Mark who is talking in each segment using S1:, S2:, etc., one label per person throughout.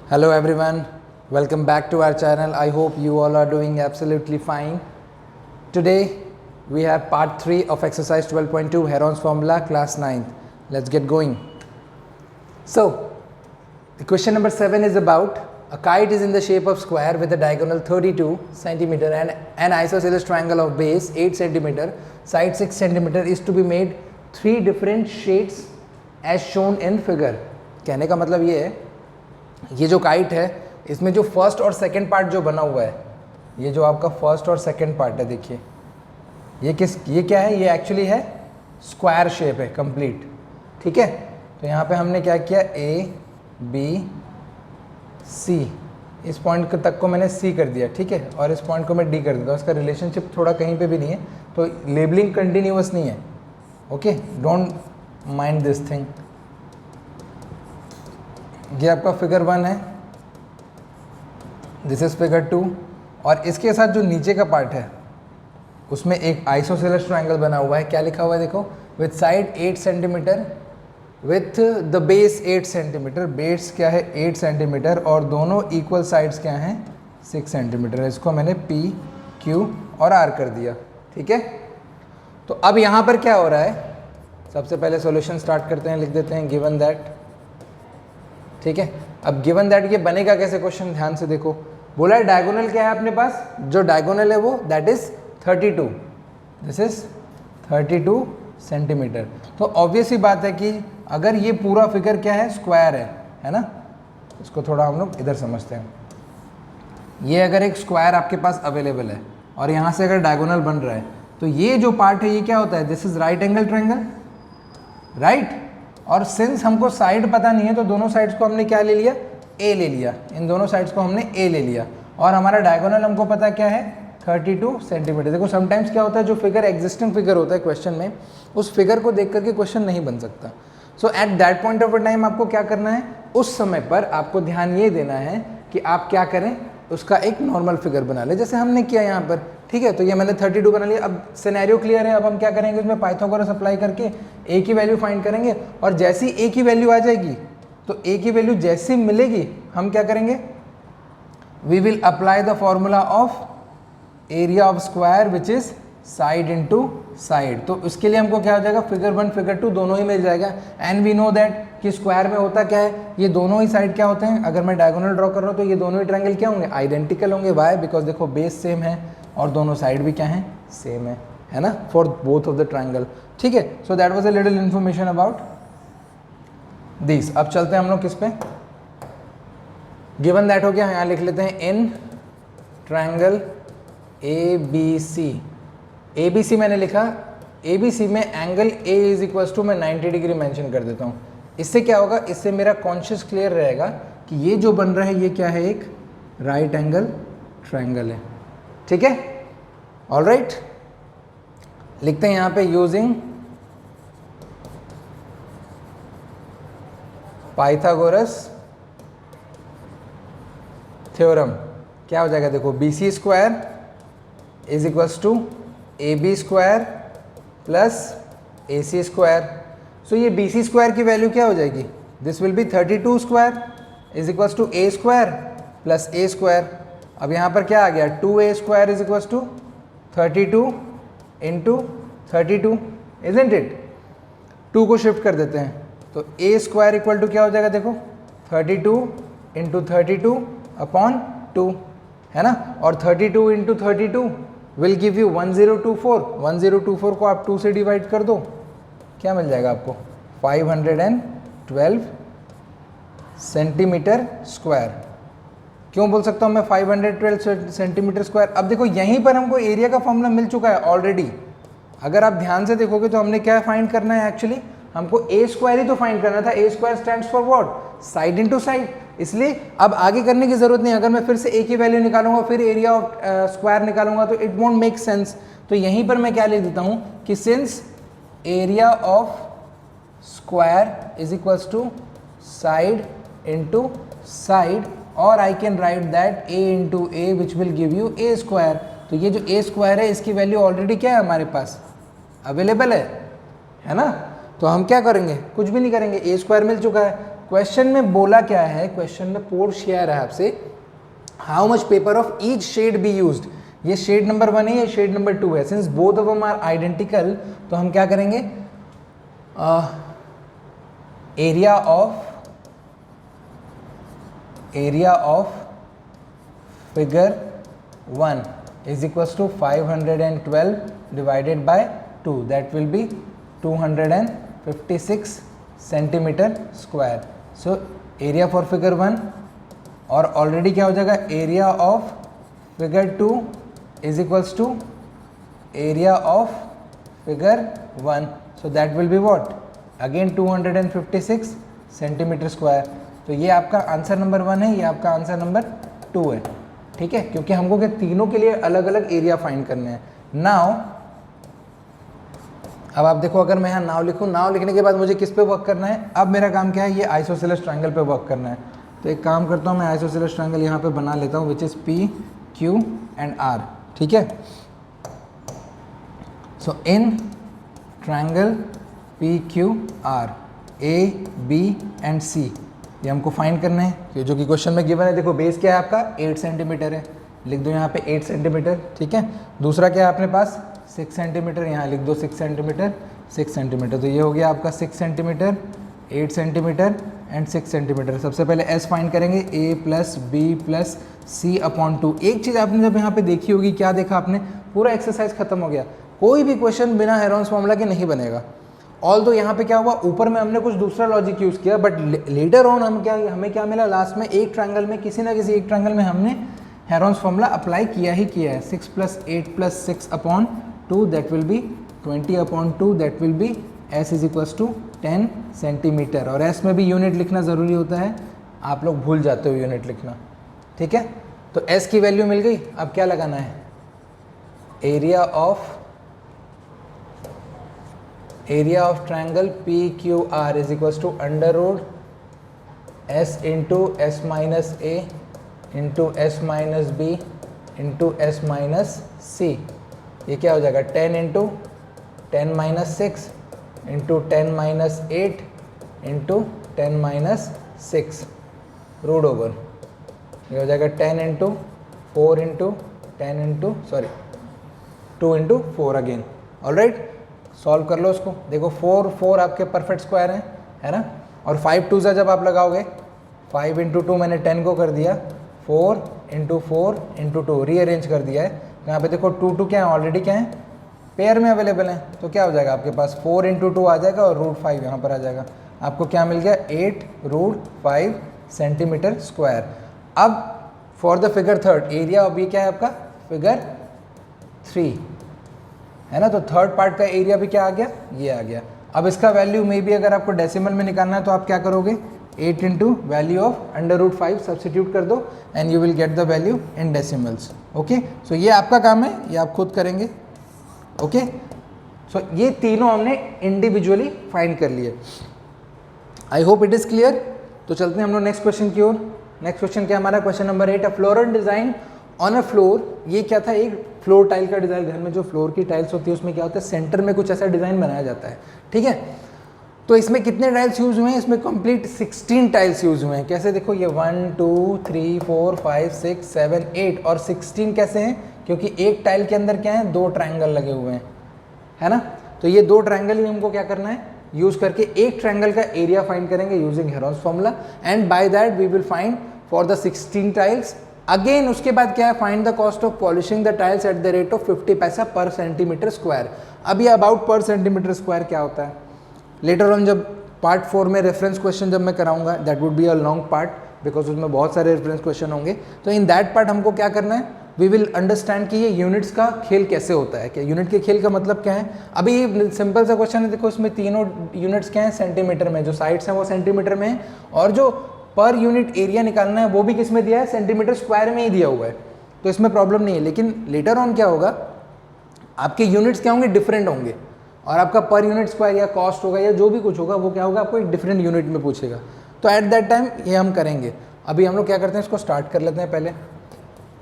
S1: Hello everyone, welcome back to our channel. I hope you all are doing absolutely fine. Today we have part 3 of exercise 12.2 Heron's formula class 9th. Let's get going. So the question number 7 is about a kite is in the shape of square with a diagonal 32 centimeter and an isosceles triangle of base 8 centimeter, side 6 centimeter is to be made 3 different shades as shown in figure. कहने का मतलब ये है, ये जो kite है इसमें जो फर्स्ट और सेकंड पार्ट जो बना हुआ है, ये जो आपका फर्स्ट और सेकंड पार्ट है, देखिए ये क्या है, ये एक्चुअली है स्क्वायर शेप है कंप्लीट. ठीक है, तो यहाँ पे हमने क्या किया, ए बी सी, इस पॉइंट तक को मैंने सी कर दिया. ठीक है, और इस पॉइंट को मैं डी कर देता हूँ. इसका रिलेशनशिप थोड़ा कहीं पे भी नहीं है, तो लेबलिंग कंटिन्यूअस नहीं है. Okay, don't mind this thing. ये आपका फिगर 1 है, दिस इज फिगर 2, और इसके साथ जो नीचे का पार्ट है उसमें एक आइसोसेलेस ट्रायंगल बना हुआ है. क्या लिखा हुआ है देखो, with side 8 centimetre with the base 8 centimetre. Base क्या है 8 सेंटीमीटर और दोनों इक्वल साइड्स क्या हैं 6 सेंटीमीटर. इसको मैंने पी क्यू और आर कर दिया. ठीक है, तो अब यहाँ पर क्या हो रहा है, सबसे पहले सॉल्यूशन स्टार्ट करते हैं. लिख देते हैं गिवन दैट. ठीक है, अब गिवन दैट ये बनेगा कैसे क्वेश्चन, ध्यान से देखो. बोला है डायगोनल क्या है अपने पास, जो डायगोनल है वो that is 32, this is 32 centimetre. तो ऑब्वियस ही बात है कि अगर ये पूरा फिगर क्या है स्क्वायर है ना. इसको थोड़ा हम लोग इधर समझते हैं. ये अगर एक स्क्वायर आपके पास अवेलेबल है और यहाँ से अगर डायगोनल बन रहा है, तो ये जो पार्ट है ये क्या होता है, this is right angle triangle, right. और सिंस हमको साइड पता नहीं है तो दोनों साइड्स को हमने क्या ले लिया, ए ले लिया. इन दोनों साइड्स को हमने ए ले लिया और हमारा डायगोनल हमको पता क्या है 32 सेंटीमीटर. देखो समटाइम्स क्या होता है, जो फिगर एग्जिस्टिंग फिगर होता है क्वेश्चन में, उस फिगर को देख करके क्वेश्चन नहीं बन सकता. So at that point of time आपको क्या करना है, उस समय पर आपको ध्यान ये देना है कि आप क्या करें, उसका एक नॉर्मल फिगर बना ले, जैसे हमने किया यहाँ पर. ठीक है, तो ये मैंने 32 बना लिया. अब सिनेरियो क्लियर है. अब हम क्या करेंगे, उसमें पाइथागोरस अप्लाई करके ए की वैल्यू फाइंड करेंगे, और जैसी ए की वैल्यू आ जाएगी तो ए की वैल्यू जैसी मिलेगी हम क्या करेंगे, we will apply the formula of area of square which is side into side. तो उसके लिए हमको क्या हो जाएगा, फिगर 1 फिगर 2 दोनों ही मिल जाएगा. एंड वी नो दैट कि स्क्वायर में होता क्या है, ये दोनों ही साइड क्या होते हैं, अगर मैं डायगोनल ड्रॉ कर रहा हूँ तो ये दोनों ही ट्रायंगल क्या होंगे, आइडेंटिकल होंगे. वाई, बिकॉज देखो बेस सेम है और दोनों साइड भी क्या है, सेम है ना, for both of the triangle. ठीक है, so that was a little information about this. अब चलते हैं हम लोग किस पे, गिवन दैट हो गया. यहाँ लिख लेते हैं in triangle A B C. A B C मैंने लिखा, ए बी सी में angle A is equal to मैं 90 डिग्री मेंशन कर देता हूँ. इससे क्या होगा, इससे मेरा कॉन्शियस क्लियर रहेगा कि ये जो बन रहा है ये क्या है, एक राइट एंगल ट्रायंगल है. ठीक है, ऑल राइट. लिखते हैं यहाँ पे यूजिंग पाइथागोरस थ्योरम. क्या हो जाएगा देखो, B C square is equals to A B square plus A C square. So ये बी सी स्क्वायर की वैल्यू क्या हो जाएगी, this will be 32 square is equals to A square plus A square. अब यहाँ पर क्या आ गया, 2a square is equals to 32 into 32, isn't it. 2 को शिफ्ट कर देते हैं तो a स्क्वायर इक्वल टू क्या हो जाएगा देखो, 32 इंटू 32 अपॉन 2 है ना. और 32 इंटू 32 विल गिव यू 1024. 1024 को आप 2 से डिवाइड कर दो, क्या मिल जाएगा आपको, 512 सेंटीमीटर स्क्वायर. क्यों बोल सकता हूँ मैं 512 सेंटीमीटर स्क्वायर. अब देखो यहीं पर हमको एरिया का फॉर्मूला मिल चुका है ऑलरेडी. अगर आप ध्यान से देखोगे तो हमने क्या फाइंड करना है, एक्चुअली हमको ए स्क्वायर ही तो फाइंड करना था. A square stands for what, side into side. इसलिए अब आगे करने की जरूरत नहीं. अगर मैं फिर से ए की वैल्यू निकालूंगा फिर एरिया ऑफ स्क्वायर निकालूंगा तो इट वोंट मेक सेंस. तो यहीं पर मैं क्या लिख देता हूँ कि since area of square is equals to side into side, और I can write that a into A which will give you A square. तो ये जो ए स्क्वायर है इसकी वैल्यू ऑलरेडी क्या है हमारे पास अवेलेबल है ना. तो हम क्या करेंगे, कुछ भी नहीं करेंगे, ए स्क्वायर मिल चुका है. क्वेश्चन में बोला क्या है, क्वेश्चन में पूछ किया है आपसे how much paper of each shade be used. ये शेड नंबर 1 है, ये शेड नंबर 2 है। Since both of them are identical तो हम क्या करेंगे, area of figure 1 is equals to 512 divided by 2, that will be 256 centimeter square. So area for figure 1 और already क्या हो जाएगा, area of figure 2 is equals to area of figure 1, so that will be what, again 256 centimeter square. तो ये आपका answer number 1 है, ये आपका आंसर नंबर 2 है, ठीक है, क्योंकि हमको क्या तीनों के लिए अलग अलग एरिया फाइंड करने हैं। नाउ अब आप देखो, अगर मैं यहाँ नाव लिखूँ, नाव लिखने के बाद मुझे किस पे वर्क करना है, अब मेरा काम क्या है, ये आइसोसेलेस ट्रायंगल पे वर्क करना है। तो एक काम करता हूँ, मैं आइसोसेलेस ट्रायंगल यहाँ पे बना लेता हूँ, which is P Q and R, ठीक है। So in triangle P Q R A B and C, ये हमको फाइंड करना है, कि जो कि क्वेश्चन में गिवन है। देखो बेस क्या है आपका, 8 सेंटीमीटर है, लिख दो यहाँ पे 8 सेंटीमीटर, ठीक है। दूसरा क्या है अपने पास, 6 सेंटीमीटर, यहाँ लिख दो 6 सेंटीमीटर, 6 सेंटीमीटर। तो ये हो गया आपका 6 सेंटीमीटर, 8 सेंटीमीटर एंड 6 सेंटीमीटर। सबसे पहले एस फाइंड करेंगे, ए प्लस बी प्लस सी अपॉन 2। एक चीज़ आपने जब यहाँ पे देखी होगी, क्या देखा आपने, पूरा एक्सरसाइज खत्म हो गया, कोई भी क्वेश्चन बिना हेरोन्स फॉर्मूला के नहीं बनेगा। ऑल दो यहाँ पे क्या हुआ, ऊपर में हमने कुछ दूसरा लॉजिक यूज़ किया, बट लेटर ऑन हमें क्या मिला, लास्ट में एक ट्रायंगल में, किसी ना किसी एक ट्रायंगल में हमने हेरोन्स फॉर्मूला अप्लाई किया ही किया है। 6 + 8 + 6 upon 2, that will be 20 upon 2, that will be S is equals to 10 centimetre. और एस में भी यूनिट लिखना ज़रूरी होता है, आप लोग भूल जाते हो यूनिट लिखना, ठीक है। तो एस की वैल्यू मिल गई, अब क्या लगाना है, area of triangle P Q R is equals to under root S into S minus A into S minus B into S minus C. ये क्या हो जाएगा, 10 into 10 minus 6 into 10 minus 8 into 10 minus 6 root over. ये हो जाएगा 10 into 4 into 10 into 2 into 4 again. Alright, solve कर लो उसको। देखो 4 आपके परफेक्ट स्क्वायर हैं, है ना। और 5 2 जब आप लगाओगे, 5 इंटू 2 मैंने 10 को कर दिया, 4 इंटू 4 इंटू 2 रीअरेंज कर दिया है। यहाँ पे देखो 2 2 क्या है, ऑलरेडी क्या है, पेयर में अवेलेबल है। तो क्या हो जाएगा आपके पास, 4 इंटू 2 आ जाएगा और रूट 5 यहाँ पर आ जाएगा। आपको क्या मिल गया, 8 रूट 5 सेंटीमीटर स्क्वायर। अब for the figure third, area of ये क्या है आपका, फिगर 3 है ना। तो थर्ड पार्ट का एरिया भी क्या आ गया, ये आ गया। अब इसका वैल्यू में भी अगर आपको डेसिमल में निकालना है तो आप क्या करोगे, 8 into value of under root 5 substitute कर दो and you will get the value in decimals. Okay, so ये आपका काम है, ये आप खुद करेंगे। ओके, सो ये तीनों हमने इंडिविजुअली फाइंड कर लिए। I hope it is clear. तो चलते हैं हम लोग नेक्स्ट क्वेश्चन की ओर। नेक्स्ट क्वेश्चन क्या हमारा, question number 8, a floral design on a floor. ये क्या था, एक फ्लोर टाइल का डिज़ाइन। घर में जो फ्लोर की टाइल्स होती है उसमें क्या होता है, सेंटर में कुछ ऐसा डिज़ाइन बनाया जाता है, ठीक है। तो इसमें कितने टाइल्स यूज़ हुए हैं, इसमें कंप्लीट 16 टाइल्स यूज़ हुए हैं। कैसे, देखो ये 1 2 3 4 5 6 7 8 और 16 कैसे हैं, क्योंकि एक टाइल के अंदर क्या है, 2 ट्रायंगल लगे हुए हैं, है ना। तो ये 2 ट्रायंगल ही हमको क्या करना है, यूज़ करके एक ट्रायंगल का एरिया फाइंड करेंगे using Heron's formula, and by that we will find for the 16 tiles. Again उसके बाद क्या है, find the cost of polishing the tiles at the rate of 50 paisa पर सेंटीमीटर स्क्वायर। अब ये अबाउट पर सेंटीमीटर स्क्वायर क्या होता है, लेटर ऑन जब पार्ट 4 में रेफरेंस क्वेश्चन जब मैं कराऊंगा, that would be a long part because उसमें बहुत सारे रेफरेंस क्वेश्चन होंगे। तो इन दैट पार्ट हमको क्या करना है, वी विल अंडरस्टैंड कि ये यूनिट्स का खेल कैसे होता है। क्या यूनिट के खेल का मतलब क्या है। अभी सिंपल सा क्वेश्चन है, देखो इसमें तीनों यूनिट्स क्या हैं, सेंटीमीटर में, जो साइड्स हैं वो सेंटीमीटर में है, और जो पर यूनिट एरिया निकालना है वो भी किस में दिया है, सेंटीमीटर स्क्वायर में ही दिया हुआ है। तो इसमें प्रॉब्लम नहीं है। लेकिन लेटर ऑन क्या होगा, आपके यूनिट्स क्या होंगे, डिफरेंट होंगे, और आपका पर यूनिट स्क्वायर या कॉस्ट होगा या जो भी कुछ होगा वो क्या होगा, आपको एक डिफरेंट यूनिट में पूछेगा। तो एट दैट टाइम ये हम करेंगे। अभी हम लोग क्या करते हैं, इसको स्टार्ट कर लेते हैं पहले।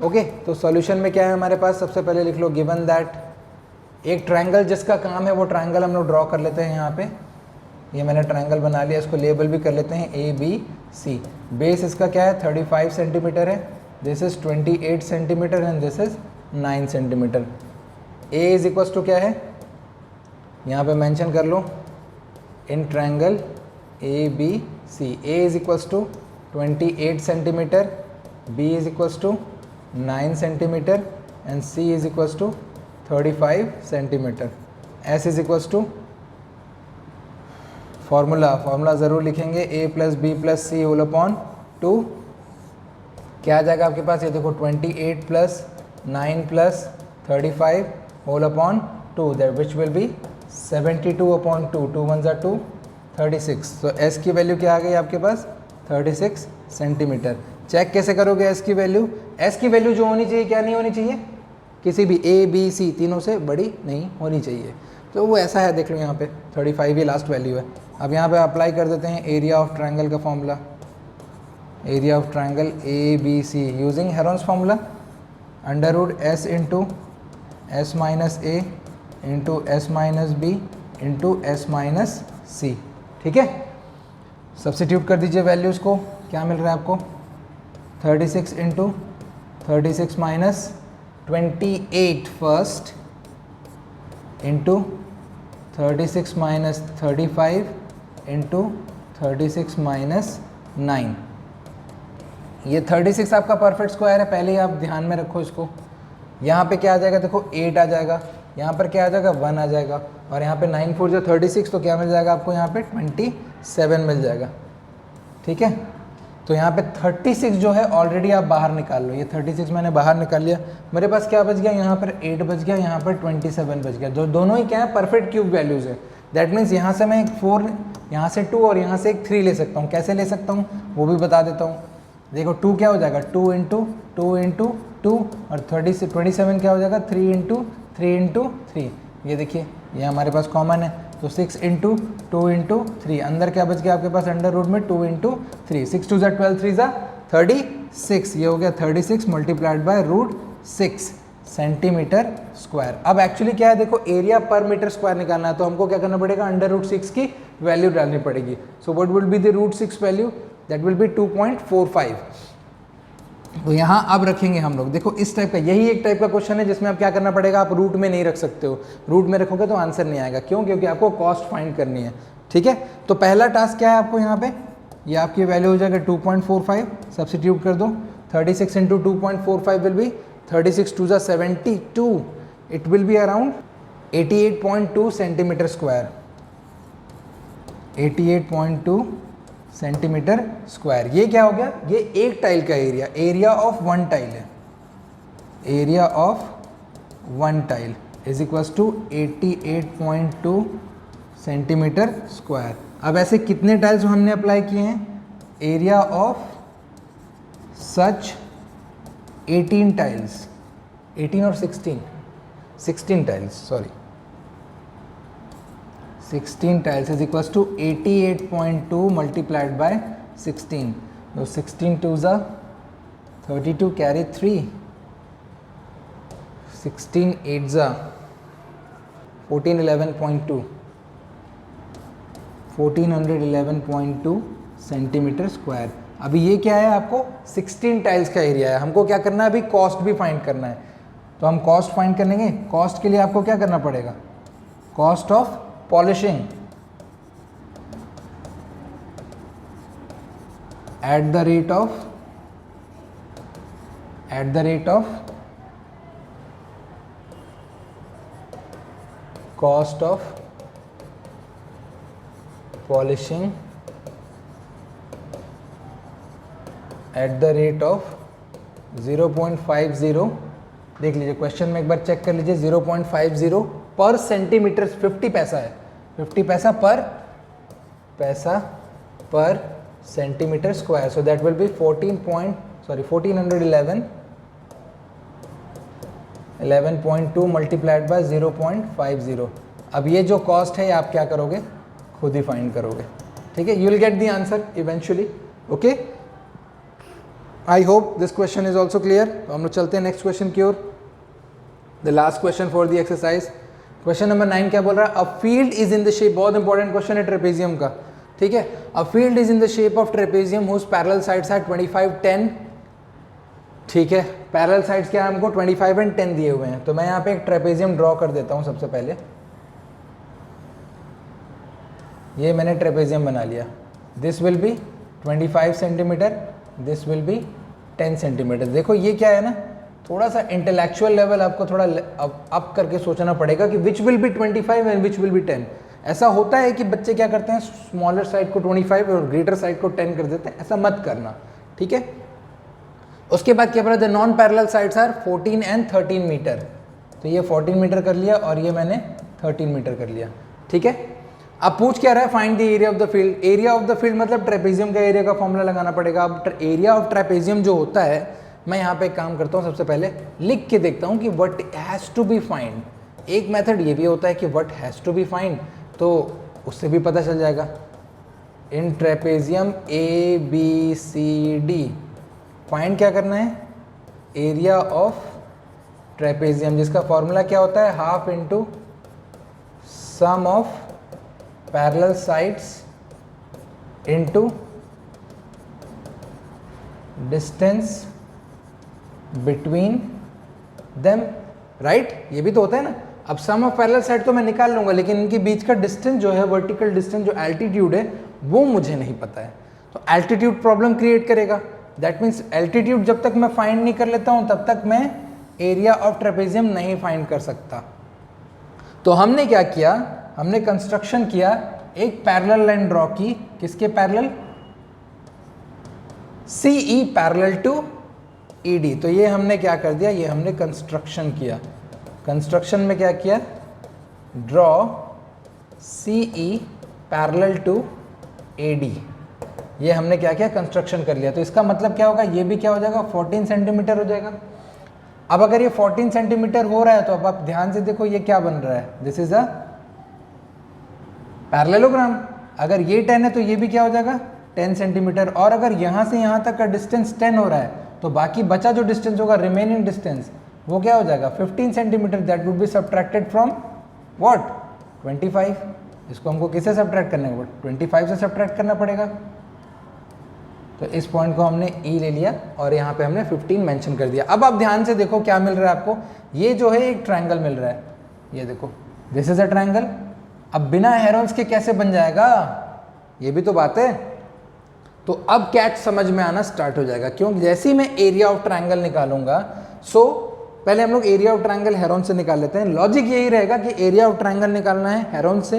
S1: ओके, तो सॉल्यूशन में क्या है हमारे पास, सबसे पहले लिख लो गिवन दैट एक ट्रायंगल जिसका काम है वो ट्रायंगल हम लोग ड्रॉ कर लेते हैं यहाँ पे। ये मैंने ट्रायंगल बना लिया, इसको लेबल भी कर लेते हैं ए बी सी। बेस इसका क्या है 35 सेंटीमीटर है, this is 28 centimetre and this is 9 centimetre. A is equal to क्या है, यहाँ पे मेंशन कर लो in triangle A B C. A is equal to 28 centimetre, B is equal to 9 centimetre and C is equal to 35 centimetre. S is equal to formula ज़रूर लिखेंगे, A plus B plus C whole upon 2। क्या आ जाएगा आपके पास, ये देखो 28 plus 9 plus 35 whole upon 2, that which will be 72 upon 2, 2 1 ज़ा 2, 36। तो एस की वैल्यू क्या आ गई आपके पास 36 सेंटीमीटर। चेक कैसे करोगे एस की वैल्यू, एस की वैल्यू जो होनी चाहिए क्या नहीं होनी चाहिए, किसी भी ए बी सी तीनों से बड़ी नहीं होनी चाहिए। तो वो ऐसा है, देख लो यहाँ पे 35 ये लास्ट वैल्यू है। अब यहाँ पे अप्लाई कर देते हैं एरिया ऑफ ट्रायंगल का formula, area of triangle A B C using Heron's formula, under root S into S minus A into S minus B into S minus C. ठीक है, सब्स्टिट्यूट कर दीजिए वैल्यूज़ को, क्या मिल रहा है आपको 36 into 36 minus 28 first into 36 minus 35 into 36 minus 9। ये 36 आपका परफेक्ट स्क्वायर है, पहले ही आप ध्यान में रखो इसको। यहाँ पे क्या आ जाएगा देखो 8 आ जाएगा, यहाँ पर क्या आ जाएगा 1 आ जाएगा, और यहाँ पे 9 4 जो 36, तो क्या मिल जाएगा आपको यहाँ पे 27 मिल जाएगा। ठीक है, तो यहाँ पे 36 जो है ऑलरेडी आप बाहर निकाल लो, ये 36 मैंने बाहर निकाल लिया, मेरे पास क्या बच गया यहाँ पर 8 बच गया, यहाँ पर 27 बच गया, जो दोनों ही क्या है परफेक्ट क्यूब वैल्यूज़ है। दैट मीन्स यहाँ से मैं एक 4, यहाँ से 2 और यहाँ से एक 3 ले सकता हूँ। कैसे ले सकता हूँ वो भी बता देता हूँ। देखो 2 क्या हो जाएगा 2 इंटू 2 इंटू 2, और 27 क्या हो जाएगा 3 इंटू 3 इंटू 3। ये देखिए ये हमारे पास कॉमन है, तो 6 इंटू 2 इंटू 3, अंदर क्या बच गया आपके पास अंडर रूट में 2 इंटू 3, 6 2 ज़ा 12 3 ज़ा 36, ये हो गया 36 multiplied by root 6 centimetre square. अब एक्चुअली क्या है देखो एरिया पर मीटर स्क्वायर निकालना है, तो हमको क्या करना पड़ेगा अंडर रूट 6 की वैल्यू डालनी पड़ेगी। So what will be the root 6 value, that will be 2.45। तो यहाँ अब रखेंगे हम लोग, देखो इस टाइप का, यही एक टाइप का क्वेश्चन है जिसमें आप क्या करना पड़ेगा, आप रूट में नहीं रख सकते हो, रूट में रखोगे तो आंसर नहीं आएगा। क्यों, क्योंकि आपको कॉस्ट फाइंड करनी है। ठीक है, तो पहला टास्क क्या है आपको यहाँ पे, ये आपकी वैल्यू हो जाएगा 2.45, सब्स्टिट्यूट कर दो, 36 इंटू 2.45 विल बी 36 2 ज़ा 72, it will be around 88.2 centimetre square, 88.2 centimetre square. ये क्या हो गया, ये एक टाइल का area, area of one tile है, area of one tile is equals to 88.2 centimetre square. अब ऐसे कितने टाइल्स हमने अप्लाई किए हैं, एरिया ऑफ सच 18 टाइल्स, 18 और 16 tiles, sorry 16 tiles is equals to 88.2 multiplied by 16. So 16 2s are 32, carry 3. 16 8s are 1411.2. 1411.2 centimetre square. अभी ये क्या है, आपको 16 टाइल्स का एरिया है, हमको क्या करना है अभी कॉस्ट भी फाइंड करना है। तो हम कॉस्ट फाइंड करेंगे, कॉस्ट के लिए आपको क्या करना पड़ेगा, cost of polishing at the rate of cost of polishing at the rate of 0.50, देख लीजिए क्वेश्चन में एक बार चेक कर लीजिए, 0.50 पर सेंटीमीटर, 50 पैसा है, 50 पैसा पर centimetre square. So that will B 14.2 multiplied by 0.50। अब ये जो कॉस्ट है आप क्या करोगे, खुद ही फाइंड करोगे। ठीक है, you will get the answer eventually. Okay, I hope this question is also clear. तो हम लोग चलते हैं नेक्स्ट क्वेश्चन की ओर, the last question for the exercise. Question number 9 क्या बोल रहा है? A field is in the shape, बहुत इंपॉर्टेंट क्वेश्चन है ट्रेपेजियम का, ठीक है। A field is in the shape of trapezium whose parallel sides are 25, 10, ठीक है। पैरेलल साइड्स क्या है हमको? 25 एंड 10 दिए हुए हैं। तो मैं यहाँ पे एक ट्रेपेजियम ड्रॉ कर देता हूँ सबसे पहले। ये मैंने ट्रेपेजियम बना लिया। This will B 25 centimetre, this will B 10 centimetre. देखो ये क्या है ना, थोड़ा सा इंटेलेक्चुअल लेवल आपको थोड़ा अप करके सोचना पड़ेगा कि विच will B 25 and which will B 10। ऐसा होता है कि बच्चे क्या करते हैं, स्मॉलर साइड को 25 और ग्रेटर साइड को 10 कर देते हैं, ऐसा मत करना, ठीक है। उसके बाद क्या बोला? The non parallel sides are 14 and 13 metre. तो ये 14 मीटर कर लिया और ये मैंने 13 मीटर कर लिया, ठीक है। अब पूछ क्या रहा है? Find the area of the field. Area of the field मतलब ट्रेपेजियम का एरिया का फॉर्मूला लगाना पड़ेगा। अब एरिया ऑफ ट्रेपेजियम जो होता है, मैं यहाँ पे एक काम करता हूँ, सबसे पहले लिख के देखता हूँ कि what has to be find. एक मेथड ये भी होता है कि what has to be find, तो उससे भी पता चल जाएगा। इन ट्रेपेजियम ABCD फाइंड क्या करना है? एरिया ऑफ ट्रेपेजियम, जिसका फॉर्मूला क्या होता है? Half into sum of parallel sides into distance between them, right. ये भी तो होता है ना। अब सम ऑफ पैरेलल साइड तो मैं निकाल लूंगा, लेकिन इनके बीच का डिस्टेंस जो है, वर्टिकल डिस्टेंस जो एल्टीट्यूड है, वो मुझे नहीं पता है। तो एल्टीट्यूड प्रॉब्लम क्रिएट करेगा। दैट मीन्स एल्टीट्यूड जब तक मैं फाइंड नहीं कर लेता हूं, तब तक मैं एरिया ऑफ ट्रेपेजियम नहीं फाइंड कर सकता। तो हमने क्या किया? हमने कंस्ट्रक्शन किया, एक पैरेलल लाइन ड्रॉ की। किसके parallel? CE parallel to ED। तो ये हमने क्या कर दिया? ये हमने कंस्ट्रक्शन किया। कंस्ट्रक्शन में क्या किया? Draw CE parallel to AD। ये हमने क्या किया? कंस्ट्रक्शन कर लिया। तो इसका मतलब क्या होगा? ये भी क्या हो जाएगा? 14 सेंटीमीटर हो जाएगा। अब अगर ये 14 सेंटीमीटर हो रहा है, तो अब आप ध्यान से देखो ये क्या बन रहा है? This is a parallelogram. अगर ये 10 है तो ये भी क्या हो जाएगा? 10 सेंटीमीटर। और अगर यहाँ से यहाँ तक का डिस्टेंस 10 हो रहा है, तो बाकी बचा जो डिस्टेंस होगा, रिमेनिंग डिस्टेंस, वो क्या हो जाएगा? 15 centimetre. That would be subtracted from what? 25। इसको हमको किससे सब्ट्रैक्ट करना है? 25 से सब्ट्रैक्ट करना पड़ेगा। तो इस पॉइंट को हमने E ले लिया और यहाँ पे हमने 15 मेंशन कर दिया। अब आप ध्यान से देखो क्या मिल रहा है आपको। ये जो है एक ट्रायंगल मिल रहा है, ये देखो, दिस इज अ ट्रायंगल। अब बिना हेरोन्स के कैसे बन जाएगा? ये भी तो बात है। तो अब कैच समझ में आना स्टार्ट हो जाएगा। क्यों? जैसे ही मैं एरिया ऑफ ट्रायंगल निकालूंगा, सो पहले हम लोग एरिया ऑफ ट्रायंगल हेरोन से निकाल लेते हैं। लॉजिक यही रहेगा कि एरिया ऑफ ट्रायंगल निकालना है हेरोन से,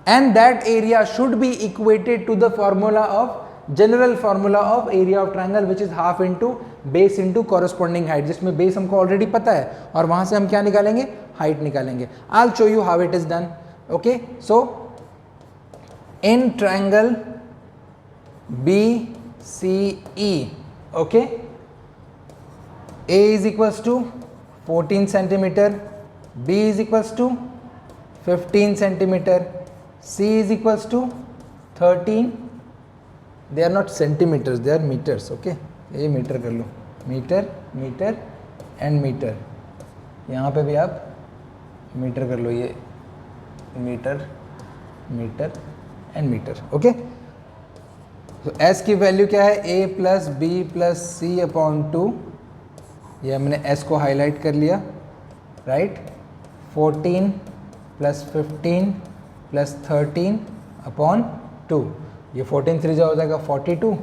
S1: and that area should be equated to the formula of general formula of area of triangle, which is half into base into corresponding height, जिसमें बेस हमको ऑलरेडी पता है और वहां से हम क्या निकालेंगे? हाइट निकालेंगे। I will show you how it is done. Okay, so in triangle BCE, okay, A is equals to 14 centimeter, B is equals to 15 centimeter, C is equals to 13. They are not centimeters, they are meters. Okay, ये metre कर लो, metre, metre and metre. यहाँ पे भी आप metre कर लो, ये metre, metre and metre. Okay, तो S की वैल्यू क्या है? A plus B plus C upon 2। ये हमने S को हाईलाइट कर लिया, राइट। 14 plus 15 plus 13 upon 2। ये 14 3 हो जाएगा 42,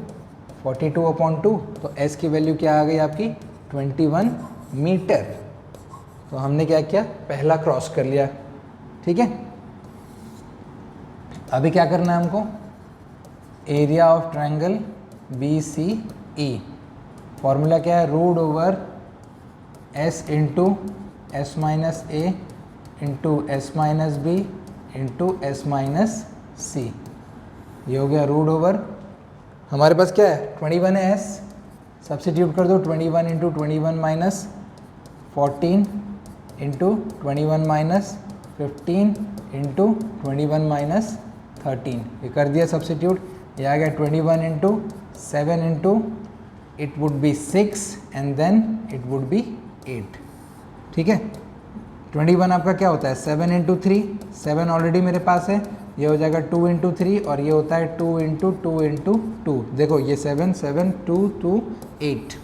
S1: 42 अपॉन 2। तो S की वैल्यू क्या आ गई आपकी? 21 मीटर। तो हमने क्या किया? पहला क्रॉस कर लिया, ठीक है। अभी क्या करना है हमको? Area of triangle BCE। Formula क्या है? Root over S into S minus A into S minus B into S minus C। ये हो गया रूट ओवर, हमारे पास क्या है? 21 है S, सब्सिट्यूट कर दो। 21 into 21 minus 14 into 21 minus 15 into 21 minus 13। ये कर दिया सब्सिट्यूट। ये आ गया 21 into 7 into it would be 6 and then it would be 8, ठीक है। 21 आपका क्या होता है 7 इंटू 3, 7 ऑलरेडी मेरे पास है, ये हो जाएगा 2 इंटू 3 और ये होता है 2 इंटू 2 इंटू 2। देखो ये 7 7 2 2 8,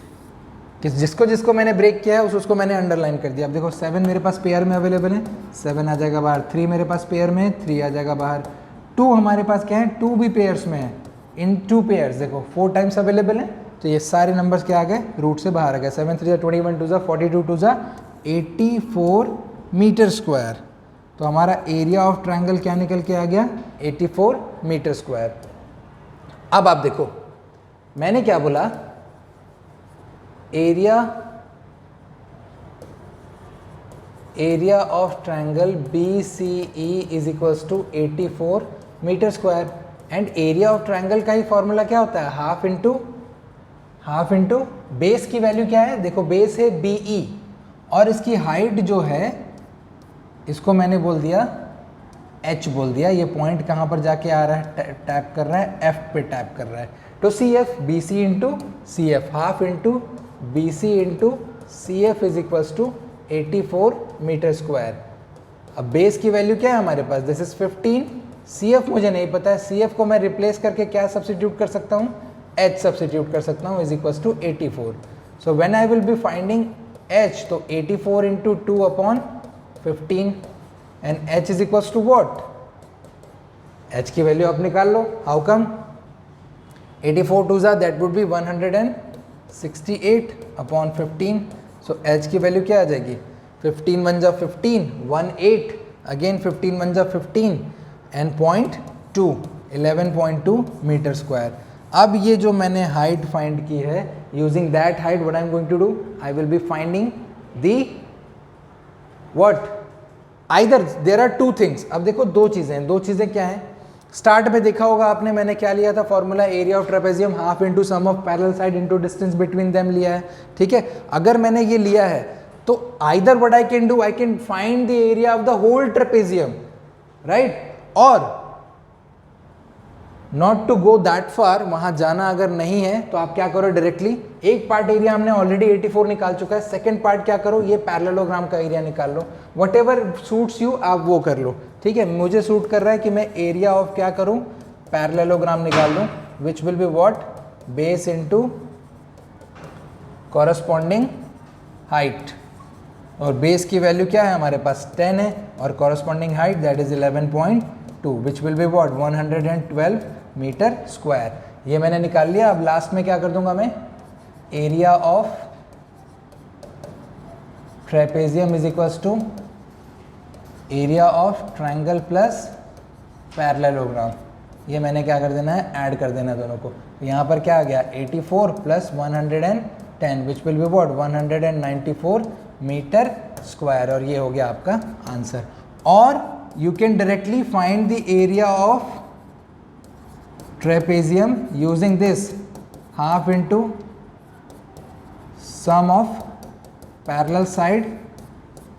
S1: जिसको जिसको मैंने ब्रेक किया है उसको मैंने अंडरलाइन कर दिया। अब देखो 7 मेरे पास पेयर में अवेलेबल है, 7 आ जाएगा बाहर, 3 मेरे पास पेयर में है, 3 आ जाएगा बाहर, 2 हमारे पास क्या है 2 भी पेयर्स में है, इन 2 पेयर्स देखो 4 टाइम्स अवेलेबल है, तो ये सारे नंबर्स क्या आ गए रूट से बाहर आ गए। 7 3 21 2 42 2 84 मीटर स्क्वायर। तो हमारा एरिया ऑफ ट्रायंगल क्या निकल के आ गया 84 मीटर स्क्वायर। अब आप देखो मैंने क्या बोला, area of triangle BCE is equals to 84 metre square, and area of triangle का ही फॉर्मूला क्या होता है हाफ इंटू बेस की वैल्यू क्या है, देखो बेस है BE और इसकी हाइट जो है इसको मैंने बोल दिया H बोल दिया। ये पॉइंट कहाँ पर जाके आ रहा है, टैप कर रहा है F पे टैप कर रहा है, तो CF BC into CF, half into BC into CF is equals to 84 metre square. अब बेस की वैल्यू क्या है हमारे पास, दिस इज 15, CF मुझे नहीं पता है, CF को मैं रिप्लेस करके क्या सब्स्टिट्यूट कर सकता हूँ, H सब्स्टिट्यूट कर सकता हूँ, is equals to 84। So when I will be finding H, तो 84 into 2 upon 15 and H is equals to what, H की वैल्यू आप निकाल लो, how come 84 2 that would be 168 upon 15, so H की वैल्यू क्या आ जाएगी 15 1 जा 15 18, अगेन 15 1 जा 15 एंड 0.2 11.2 मीटर स्क्वायर। अब ये जो मैंने हाइट फाइंड की है, using that height what I am going to do, I will be finding the what, either there are two things. अब देखो दो चीज़ें क्या हैं, स्टार्ट में देखा होगा आपने मैंने क्या लिया था formula, area of trapezium half into sum of parallel side into distance between them लिया है, ठीक है। अगर मैंने ये लिया है तो either what I can do, I can find the area of the whole trapezium, right, और not to go that far, वहां जाना अगर नहीं है तो आप क्या करो डायरेक्टली, एक पार्ट एरिया हमने ऑलरेडी 84 निकाल चुका है, सेकंड पार्ट क्या करो, ये पैरेललोग्राम का एरिया निकाल लो, वट एवर सूट्स यू आप वो कर लो, ठीक है। मुझे सूट कर रहा है कि मैं एरिया ऑफ क्या करूं, पैरेललोग्राम निकाल लूं, which will be what, base into corresponding height, और बेस की वैल्यू क्या है हमारे पास 10 है, और corresponding height that is 11.2 which will be what 112 metre square. ये मैंने निकाल लिया। अब लास्ट में क्या कर दूंगा मैं, area of trapezium is equals to area of triangle plus parallelogram, ये मैंने क्या कर देना है, ऐड कर देना दोनों को। यहाँ पर क्या आ गया 84 plus 110 which will be what 194 metre square, और ये हो गया आपका आंसर। और you can directly find the area of trapezium using this half into sum of parallel side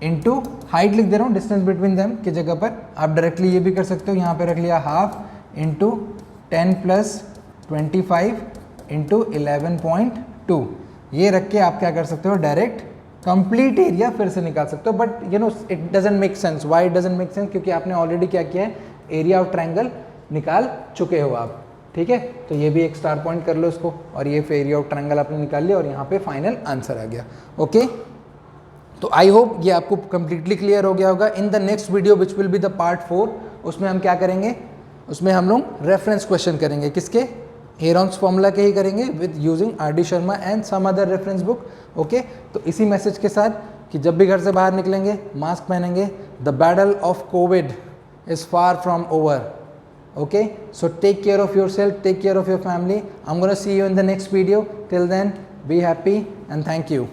S1: into height लिख दे रहा हूँ, distance between them की जगह पर आप डायरेक्टली ये भी कर सकते हो, यहाँ पे रख लिया हाफ इंटू 10 प्लस 25 इंटू 11.2, ये रख के आप क्या कर सकते हो, डायरेक्ट कंप्लीट एरिया फिर से निकाल सकते हो। But you know it doesn't make sense, why it doesn't make sense, क्योंकि आपने ऑलरेडी क्या किया है, एरिया ऑफ ट्रायंगल निकाल चुके हो आप, ठीक है। तो ये भी एक स्टार पॉइंट कर लो इसको, और ये एरिया ऑफ ट्रायंगल आपने निकाल लिया और यहाँ पे फाइनल आंसर आ गया। ओके, तो आई होप ये आपको कंप्लीटली क्लियर हो गया होगा। In the next video which will be the part 4, उसमें हम क्या करेंगे, उसमें हम लोग रेफरेंस क्वेश्चन करेंगे, किसके, हेरॉन्स फॉर्मूला के ही करेंगे with using RD Sharma and some other reference book. Okay, तो इसी मैसेज के साथ कि जब भी घर से बाहर निकलेंगे मास्क पहनेंगे, the battle of Covid is far from over. Okay, so take care of yourself, take care of your family. I'm going to see you in the next video. Till then, be happy and thank you.